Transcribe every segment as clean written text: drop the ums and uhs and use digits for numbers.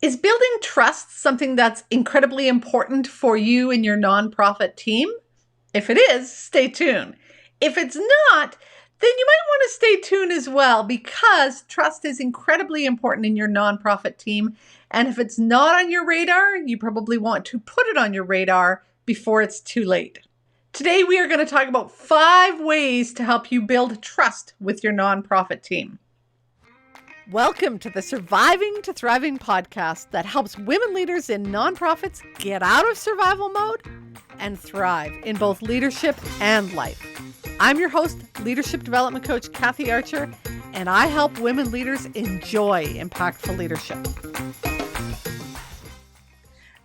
Is building trust something that's incredibly important for you and your nonprofit team? If it is, stay tuned. If it's not, then you might want to stay tuned as well, because trust is incredibly important in your nonprofit team. And if it's not on your radar, you probably want to put it on your radar before it's too late. Today, we are going to talk about 5 ways to help you build trust with your nonprofit team. Welcome to the Surviving to Thriving podcast that helps women leaders in nonprofits get out of survival mode and thrive in both leadership and life. I'm your host, leadership development coach Kathy Archer, and I help women leaders enjoy impactful leadership.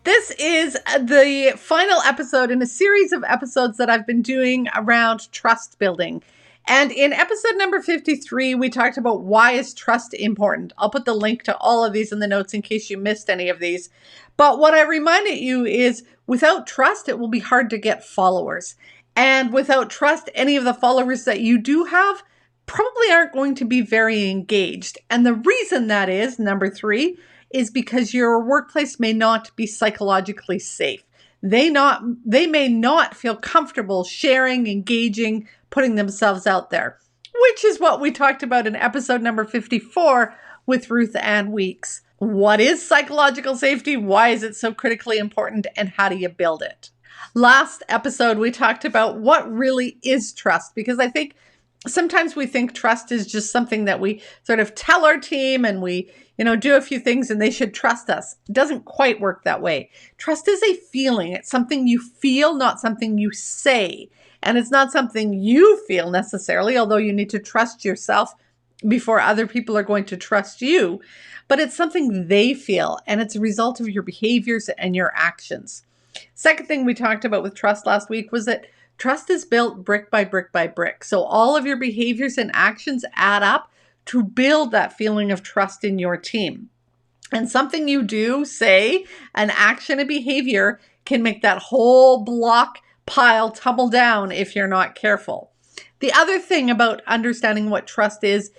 This is the final episode in a series of episodes that I've been doing around trust building. And in episode number 53, we talked about why is trust important. I'll put the link to all of these in the notes in case you missed any of these. But what I reminded you is without trust, it will be hard to get followers. And without trust, any of the followers that you do have probably aren't going to be very engaged. And the reason that is, number 3, is because your workplace may not be psychologically safe. They may not feel comfortable sharing, engaging, putting themselves out there, which is what we talked about in episode number 54 with Ruth Ann Weeks. What is psychological safety? Why is it so critically important? And how do you build it? Last episode, we talked about what really is trust, because I think sometimes we think trust is just something that we sort of tell our team and we, do a few things and they should trust us. It doesn't quite work that way. Trust is a feeling. It's something you feel, not something you say. And it's not something you feel necessarily, although you need to trust yourself before other people are going to trust you. But it's something they feel, and it's a result of your behaviors and your actions. Second thing we talked about with trust last week was that trust is built brick by brick by brick. So all of your behaviors and actions add up to build that feeling of trust in your team. And something you do, say, an action, a behavior, can make that whole block pile tumble down if you're not careful. The other thing about understanding what trust is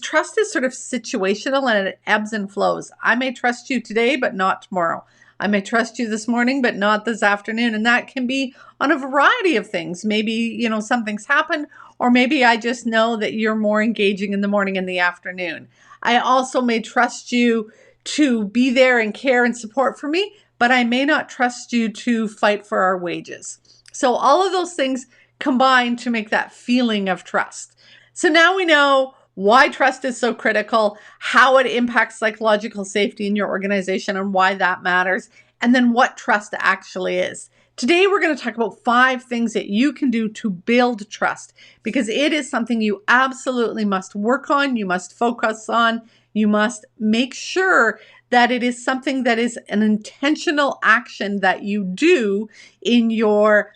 trust is sort of situational and it ebbs and flows. I may trust you today, but not tomorrow. I may trust you this morning, but not this afternoon. And that can be on a variety of things. Maybe, something's happened, or maybe I just know that you're more engaging in the morning and the afternoon. I also may trust you to be there and care and support for me, but I may not trust you to fight for our wages. So all of those things combine to make that feeling of trust. So now we know why trust is so critical, how it impacts psychological safety in your organization and why that matters, and then what trust actually is. Today, we're going to talk about 5 things that you can do to build trust, because it is something you absolutely must work on, you must focus on, you must make sure that it is something that is an intentional action that you do in your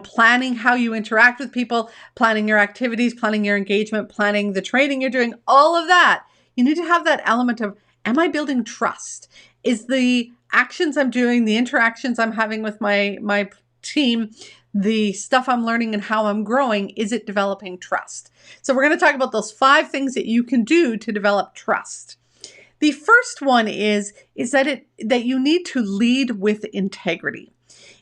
planning how you interact with people, planning your activities, planning your engagement, planning the training you're doing, all of that. You need to have that element of, am I building trust? Is the actions I'm doing, the interactions I'm having with my team, the stuff I'm learning and how I'm growing, is it developing trust? So we're going to talk about those 5 things that you can do to develop trust. The first one is that you need to lead with integrity.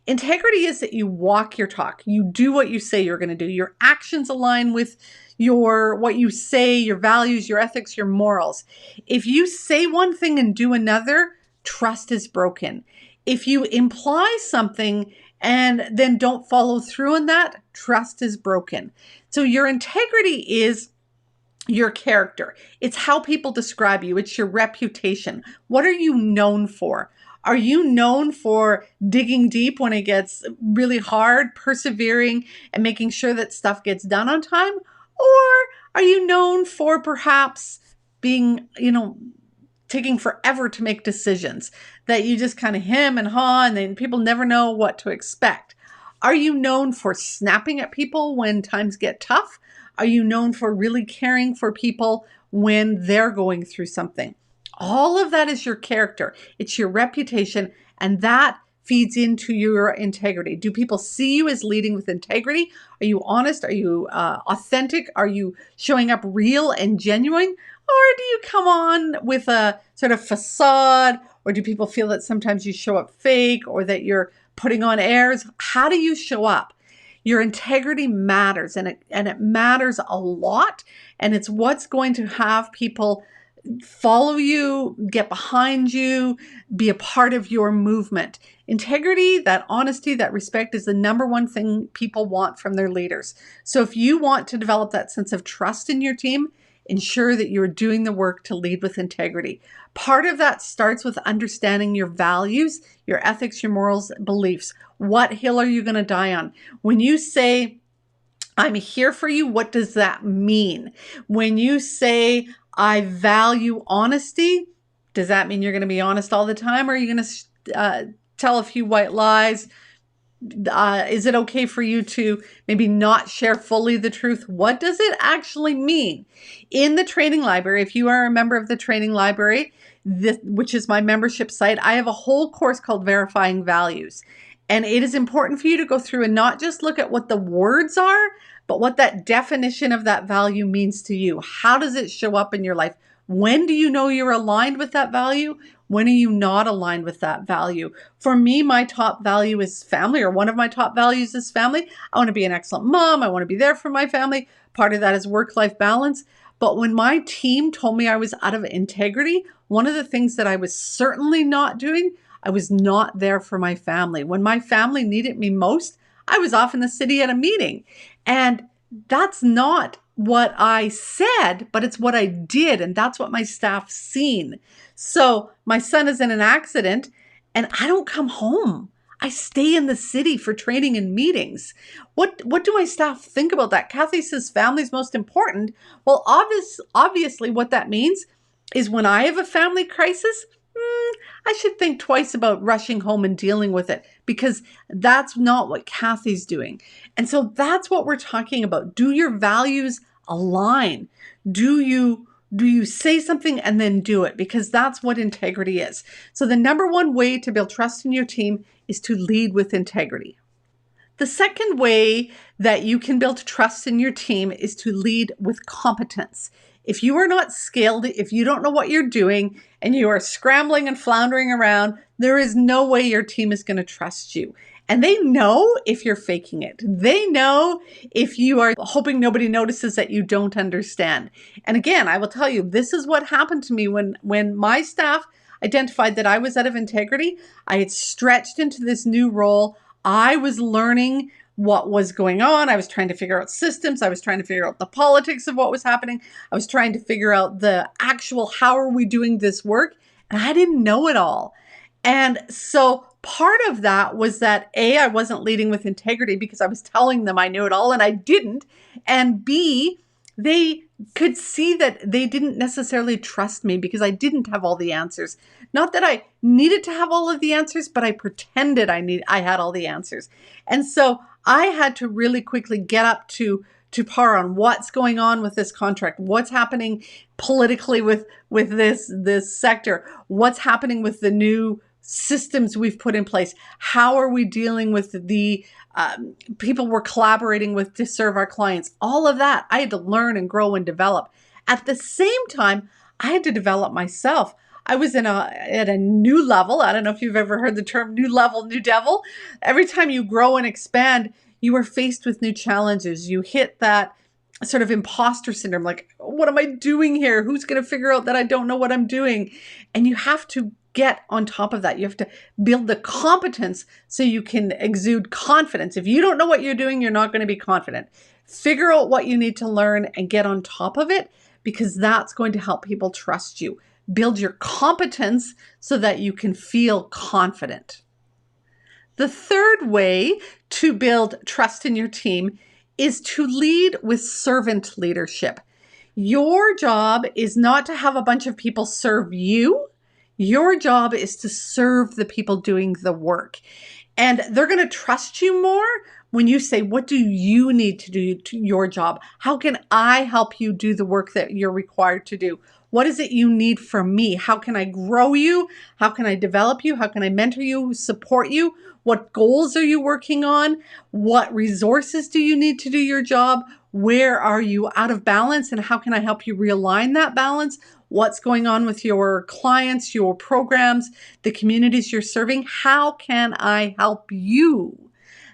Integrity is that you walk your talk. You do what you say you're going to do. Your actions align with what you say, your values, your ethics, your morals. If you say one thing and do another, trust is broken. If you imply something and then don't follow through on that, trust is broken. So your integrity is your character. It's how people describe you. It's your reputation. What are you known for? Are you known for digging deep when it gets really hard, persevering, and making sure that stuff gets done on time? Or are you known for perhaps being, taking forever to make decisions, that you just kind of hem and haw and then people never know what to expect? Are you known for snapping at people when times get tough? Are you known for really caring for people when they're going through something? All of that is your character. It's your reputation, and that feeds into your integrity. Do people see you as leading with integrity? Are you honest? Are you authentic? Are you showing up real and genuine? Or do you come on with a sort of facade Or do people feel that sometimes you show up fake or that you're putting on airs? How do you show up? Your integrity matters, and it matters a lot. And it's what's going to have people follow you, get behind you, be a part of your movement. Integrity, that honesty, that respect is the number one thing people want from their leaders. So if you want to develop that sense of trust in your team, ensure that you're doing the work to lead with integrity. Part of that starts with understanding your values, your ethics, your morals, beliefs. What hill are you going to die on? When you say, I'm here for you, what does that mean? When you say, I value honesty, does that mean you're going to be honest all the time? Or are you going to tell a few white lies? Is it okay for you to maybe not share fully the truth? What does it actually mean? In the training library, if you are a member of the training library, which is my membership site, I have a whole course called Verifying Values. And it is important for you to go through and not just look at what the words are, but what that definition of that value means to you. How does it show up in your life? When do you know you're aligned with that value? When are you not aligned with that value? For me, my top value is family, or one of my top values is family. I want to be an excellent mom. I want to be there for my family. Part of that is work-life balance. But when my team told me I was out of integrity, one of the things that I was certainly not doing, I was not there for my family. When my family needed me most, I was off in the city at a meeting. And that's not what I said, but it's what I did. And that's what my staff seen. So my son is in an accident and I don't come home. I stay in the city for training and meetings. What do my staff think about that? Kathy says family's most important. Well, obviously what that means is when I have a family crisis, I should think twice about rushing home and dealing with it, because that's not what Kathy's doing. And so that's what we're talking about. Do your values align? Do you say something and then do it? Because that's what integrity is. So the number one way to build trust in your team is to lead with integrity. The second way that you can build trust in your team is to lead with competence. If you are not skilled, if you don't know what you're doing, and you are scrambling and floundering around, there is no way your team is going to trust you. And they know if you're faking it. They know if you are hoping nobody notices that you don't understand. And again, I will tell you, this is what happened to me when my staff identified that I was out of integrity. I had stretched into this new role. I was learning what was going on. I was trying to figure out systems. I was trying to figure out the politics of what was happening. I was trying to figure out the actual, how are we doing this work? And I didn't know it all. And so part of that was that A, I wasn't leading with integrity because I was telling them I knew it all and I didn't. And B, they could see that they didn't necessarily trust me because I didn't have all the answers. Not that I needed to have all of the answers, but I pretended I had all the answers. And so I had to really quickly get up to par on what's going on with this contract, what's happening politically with this sector, what's happening with the new systems we've put in place, how are we dealing with the people we're collaborating with to serve our clients. All of that I had to learn and grow and develop. At the same time, I had to develop myself. I was at a new level. I don't know if you've ever heard the term new level, new devil. Every time you grow and expand, you are faced with new challenges. You hit that sort of imposter syndrome, like, what am I doing here? Who's going to figure out that I don't know what I'm doing? And you have to get on top of that. You have to build the competence so you can exude confidence. If you don't know what you're doing, you're not going to be confident. Figure out what you need to learn and get on top of it, because that's going to help people trust you. Build your competence so that you can feel confident. The third way to build trust in your team is to lead with servant leadership. Your job is not to have a bunch of people serve you. Your job is to serve the people doing the work. And they're going to trust you more when you say, what do you need to do to your job? How can I help you do the work that you're required to do? What is it you need from me? How can I grow you? How can I develop you? How can I mentor you, support you? What goals are you working on? What resources do you need to do your job? Where are you out of balance? And how can I help you realign that balance? what's going on with your clients, your programs, the communities you're serving. How can I help you?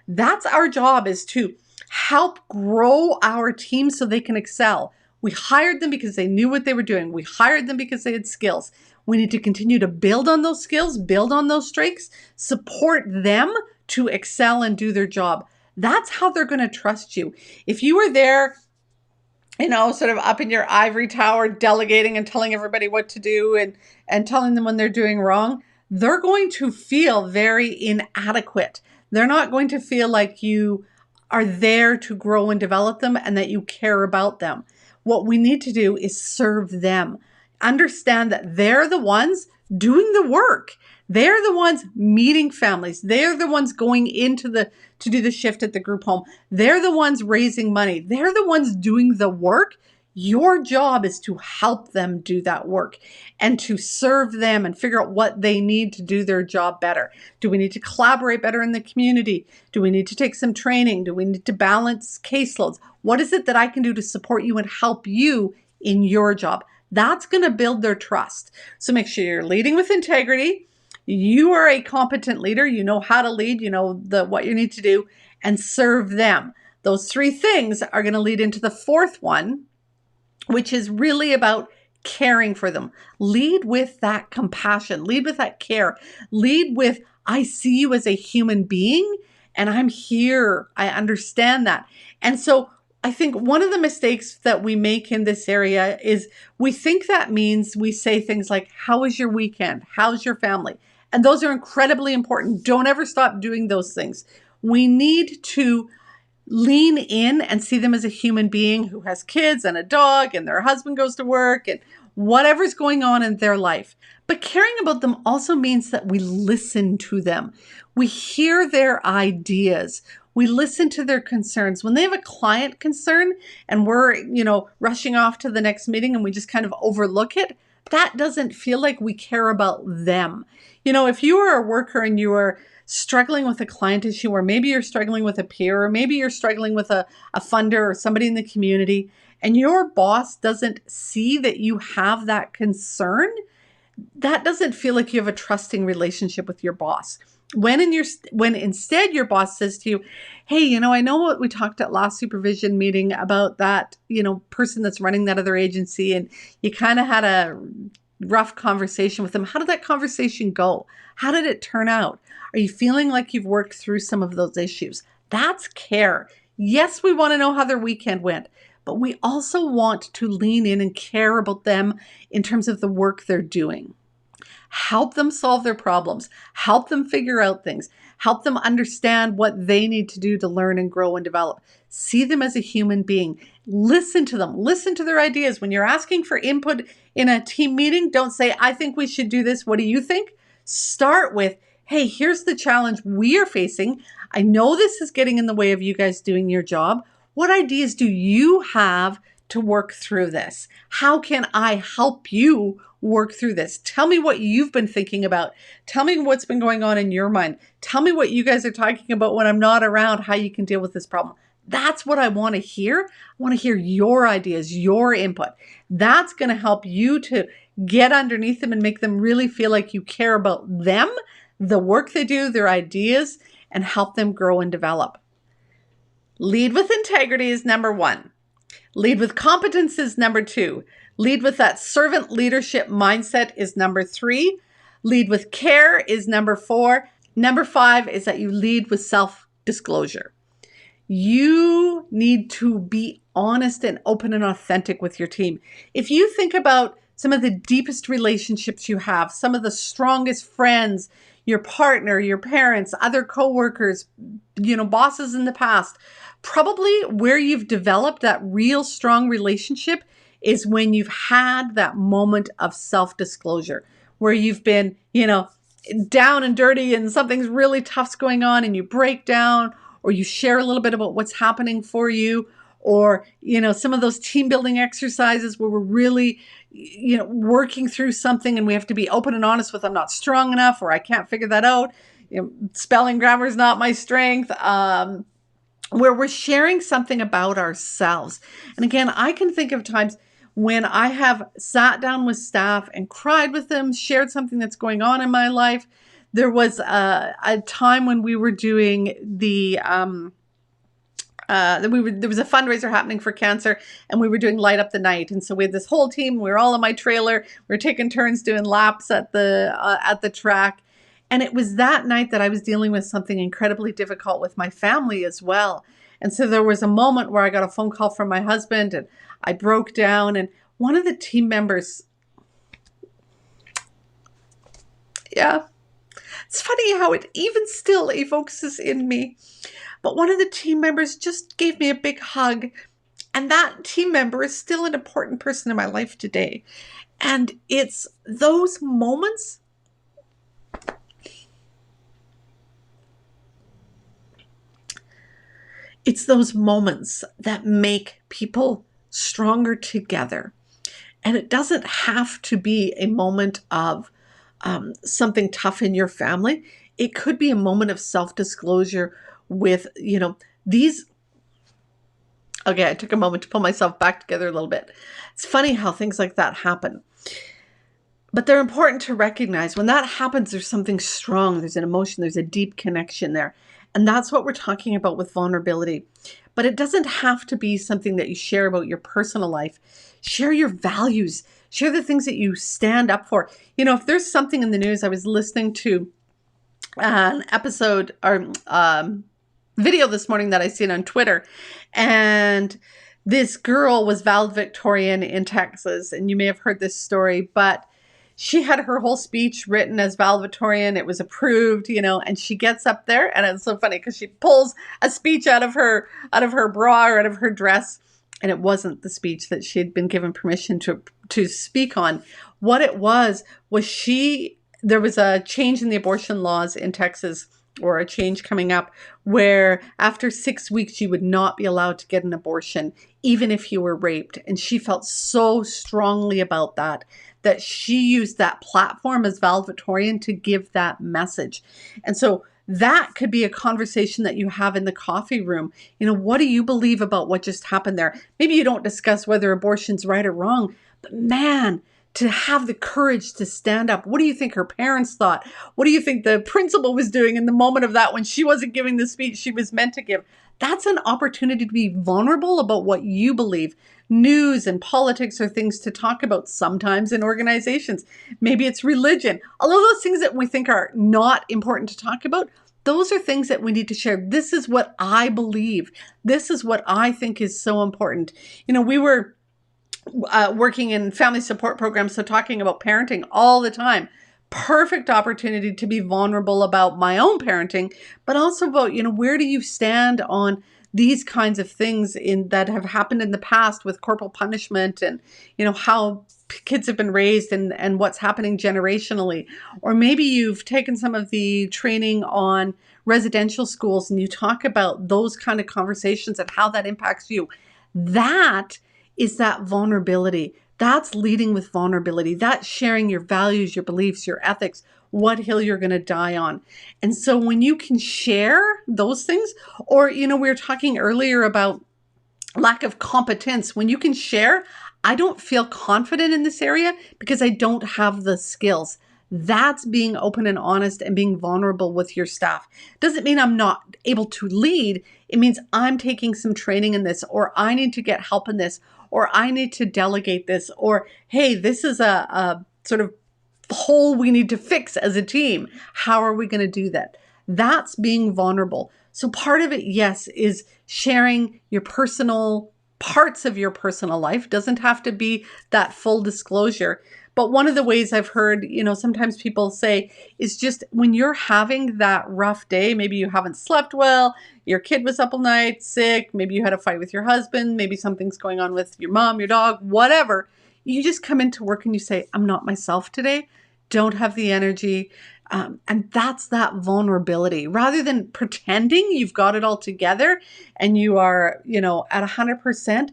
That's our job, is to help grow our team so they can excel. We hired them because they knew what they were doing. We hired them because they had skills. We need to continue to build on those skills, build on those strengths, support them to excel and do their job. That's how they're going to trust you. If you were there, sort of up in your ivory tower, delegating and telling everybody what to do and telling them when they're doing wrong, they're going to feel very inadequate. They're not going to feel like you are there to grow and develop them and that you care about them. What we need to do is serve them. Understand that they're the ones doing the work. They're the ones meeting families. They're the ones going to do the shift at the group home. They're the ones raising money. They're the ones doing the work. Your job is to help them do that work and to serve them and figure out what they need to do their job better. Do we need to collaborate better in the community? Do we need to take some training? Do we need to balance caseloads? What is it that I can do to support you and help you in your job? That's going to build their trust. So make sure you're leading with integrity. You are a competent leader. You know how to lead. You know what you need to do, and serve them. Those three things are going to lead into the fourth one, which is really about caring for them. Lead with that compassion. Lead with that care. Lead with, I see you as a human being and I'm here. I understand that. And so I think one of the mistakes that we make in this area is we think that means we say things like, how was your weekend? How's your family? And those are incredibly important. Don't ever stop doing those things. We need to lean in and see them as a human being who has kids and a dog and their husband goes to work and whatever's going on in their life. But caring about them also means that we listen to them. We hear their ideas. We listen to their concerns. When they have a client concern and we're, rushing off to the next meeting and we just kind of overlook it, that doesn't feel like we care about them. If you are a worker and you are struggling with a client issue, or maybe you're struggling with a peer, or maybe you're struggling with a funder or somebody in the community, and your boss doesn't see that you have that concern, that doesn't feel like you have a trusting relationship with your boss. When instead your boss says to you, hey, I know what we talked at last supervision meeting about that, person that's running that other agency, and you kind of had a rough conversation with them. How did that conversation go? How did it turn out? Are you feeling like you've worked through some of those issues? That's care. Yes, we want to know how their weekend went, but we also want to lean in and care about them in terms of the work they're doing. Help them solve their problems. Help them figure out things. Help them understand what they need to do to learn and grow and develop. See them as a human being. Listen to them. Listen to their ideas. When you're asking for input in a team meeting, don't say, I think we should do this. What do you think? Start with, hey, here's the challenge we are facing. I know this is getting in the way of you guys doing your job. What ideas do you have to work through this? How can I help you work through this? Tell me what you've been thinking about. Tell me what's been going on in your mind. Tell me what you guys are talking about when I'm not around, how you can deal with this problem. That's what I want to hear. I want to hear your ideas, your input. That's going to help you to get underneath them and make them really feel like you care about them, the work they do, their ideas, and help them grow and develop. Lead with integrity is number 1. Lead with competence is number 2. Lead with that servant leadership mindset is number 3. Lead with care is number 4. Number 5 is that you lead with self-disclosure. You need to be honest and open and authentic with your team. If you think about some of the deepest relationships you have, some of the strongest friends, your partner, your parents, other coworkers, bosses in the past, probably where you've developed that real strong relationship is when you've had that moment of self-disclosure, where you've been, down and dirty and something's really tough's going on and you break down, or you share a little bit about what's happening for you, or, some of those team building exercises where we're really, working through something and we have to be open and honest with, I'm not strong enough, or I can't figure that out. Spelling grammar is not my strength. Where we're sharing something about ourselves. And again, I can think of times when I have sat down with staff and cried with them, shared something that's going on in my life. There was a time when we were doing there was a fundraiser happening for cancer, and we were doing Light Up the Night. And so we had this whole team. We were all in my trailer. We were taking turns doing laps at the track. And it was that night that I was dealing with something incredibly difficult with my family as well. And so there was a moment where I got a phone call from my husband, and I broke down. And one of the team members, yeah, it's funny how it even still evokes this in me. But one of the team members just gave me a big hug. And that team member is still an important person in my life today. And it's those moments that make people stronger together. And it doesn't have to be a moment of something tough in your family. It could be a moment of self-disclosure with, these. Okay, I took a moment to pull myself back together a little bit. It's funny how things like that happen. But they're important to recognize. When that happens, there's something strong. There's an emotion. There's a deep connection there. And that's what we're talking about with vulnerability. But it doesn't have to be something that you share about your personal life. Share your values. Share the things that you stand up for. If there's something in the news, I was listening to an episode or video this morning that I seen on Twitter, and this girl was valedictorian in Texas, and you may have heard this story, but she had her whole speech written as valedictorian. It was approved, and she gets up there, and it's so funny because she pulls a speech out of her bra or out of her dress, and it wasn't the speech that she had been given permission to speak on. What it was there was a change in the abortion laws in Texas, or a change coming up, where after 6 weeks you would not be allowed to get an abortion, even if you were raped. And she felt so strongly about that she used that platform as valedictorian to give that message. And so that could be a conversation that you have in the coffee room. What do you believe about what just happened there? Maybe you don't discuss whether abortion's right or wrong, but man, to have the courage to stand up. What do you think her parents thought? What do you think the principal was doing in the moment of that when she wasn't giving the speech she was meant to give? That's an opportunity to be vulnerable about what you believe. News and politics are things to talk about sometimes in organizations. Maybe it's religion. All of those things that we think are not important to talk about, those are things that we need to share. This is what I believe. This is what I think is so important. We were working in family support programs, so talking about parenting all the time. Perfect opportunity to be vulnerable about my own parenting, but also about, where do you stand on these kinds of things that have happened in the past with corporal punishment, and, how kids have been raised and what's happening generationally. Or maybe you've taken some of the training on residential schools and you talk about those kind of conversations and how that impacts you. That is that vulnerability. That's leading with vulnerability. That's sharing your values, your beliefs, your ethics, what hill you're going to die on. And so when you can share those things, or, we were talking earlier about lack of competence. When you can share, I don't feel confident in this area because I don't have the skills. That's being open and honest and being vulnerable with your staff. Doesn't mean I'm not able to lead. It means I'm taking some training in this, or I need to get help in this, or I need to delegate this, or, hey, this is a sort of hole we need to fix as a team. How are we going to do that? That's being vulnerable. So part of it, yes, is sharing your personal parts of your personal life. Doesn't have to be that full disclosure. But one of the ways I've heard, sometimes people say is just when you're having that rough day, maybe you haven't slept well, your kid was up all night, sick, maybe you had a fight with your husband, maybe something's going on with your mom, your dog, whatever. You just come into work and you say, I'm not myself today, don't have the energy. And that's that vulnerability. Rather than pretending you've got it all together and you are, at 100%,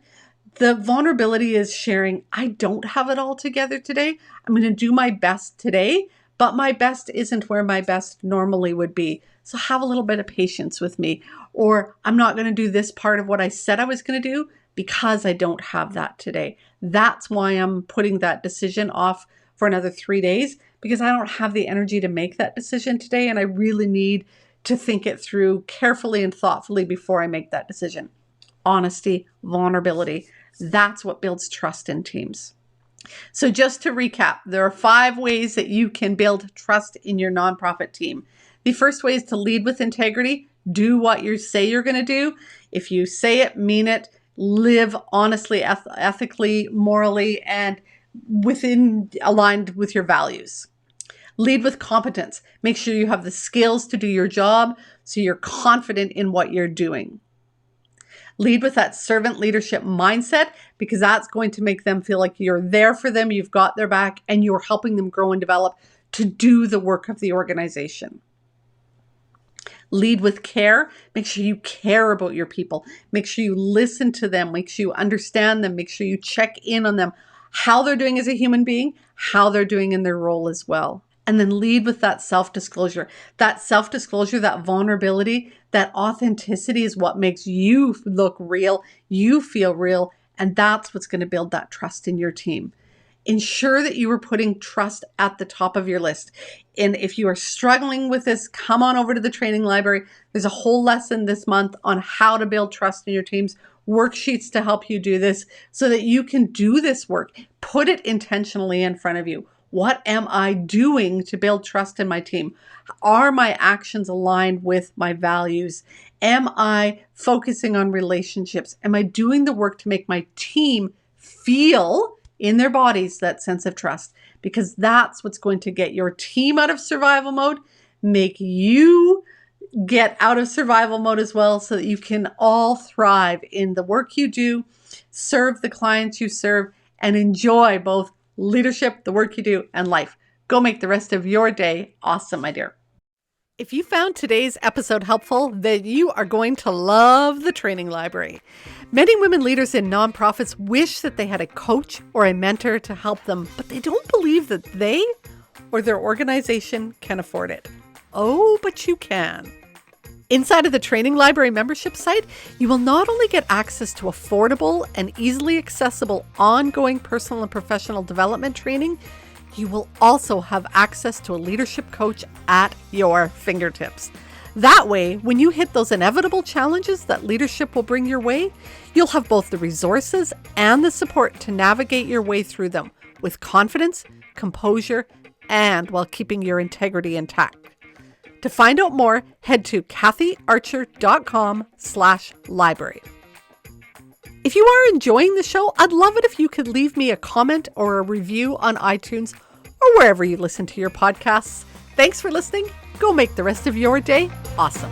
the vulnerability is sharing, I don't have it all together today. I'm going to do my best today, but my best isn't where my best normally would be. So have a little bit of patience with me. Or I'm not going to do this part of what I said I was going to do, because I don't have that today. That's why I'm putting that decision off for another 3 days, because I don't have the energy to make that decision today. And I really need to think it through carefully and thoughtfully before I make that decision. Honesty, vulnerability. That's what builds trust in teams. So just to recap, there are 5 ways that you can build trust in your nonprofit team. The first way is to lead with integrity. Do what you say you're going to do. If you say it, mean it. Live honestly, ethically, morally, and aligned with your values. Lead with competence. Make sure you have the skills to do your job so you're confident in what you're doing. Lead with that servant leadership mindset, because that's going to make them feel like you're there for them, you've got their back, and you're helping them grow and develop to do the work of the organization. Lead with care. Make sure you care about your people. Make sure you listen to them. Make sure you understand them. Make sure you check in on them, how they're doing as a human being, how they're doing in their role as well. And then lead with that self-disclosure. That self-disclosure, that vulnerability, that authenticity is what makes you look real, you feel real, and that's what's going to build that trust in your team. Ensure that you are putting trust at the top of your list. And if you are struggling with this, come on over to the training library. There's a whole lesson this month on how to build trust in your teams, worksheets to help you do this so that you can do this work. Put it intentionally in front of you. What am I doing to build trust in my team? Are my actions aligned with my values? Am I focusing on relationships? Am I doing the work to make my team feel in their bodies that sense of trust? Because that's what's going to get your team out of survival mode, make you get out of survival mode as well, so that you can all thrive in the work you do, serve the clients you serve, and enjoy both leadership, the work you do, and life. Go make the rest of your day awesome, my dear. If you found today's episode helpful, then you are going to love the training library. Many women leaders in nonprofits wish that they had a coach or a mentor to help them, but they don't believe that they or their organization can afford it. Oh, but you can. Inside of the Training Library membership site, you will not only get access to affordable and easily accessible ongoing personal and professional development training, you will also have access to a leadership coach at your fingertips. That way, when you hit those inevitable challenges that leadership will bring your way, you'll have both the resources and the support to navigate your way through them with confidence, composure, and while keeping your integrity intact. To find out more, head to kathyarcher.com/library. If you are enjoying the show, I'd love it if you could leave me a comment or a review on iTunes or wherever you listen to your podcasts. Thanks for listening. Go make the rest of your day awesome.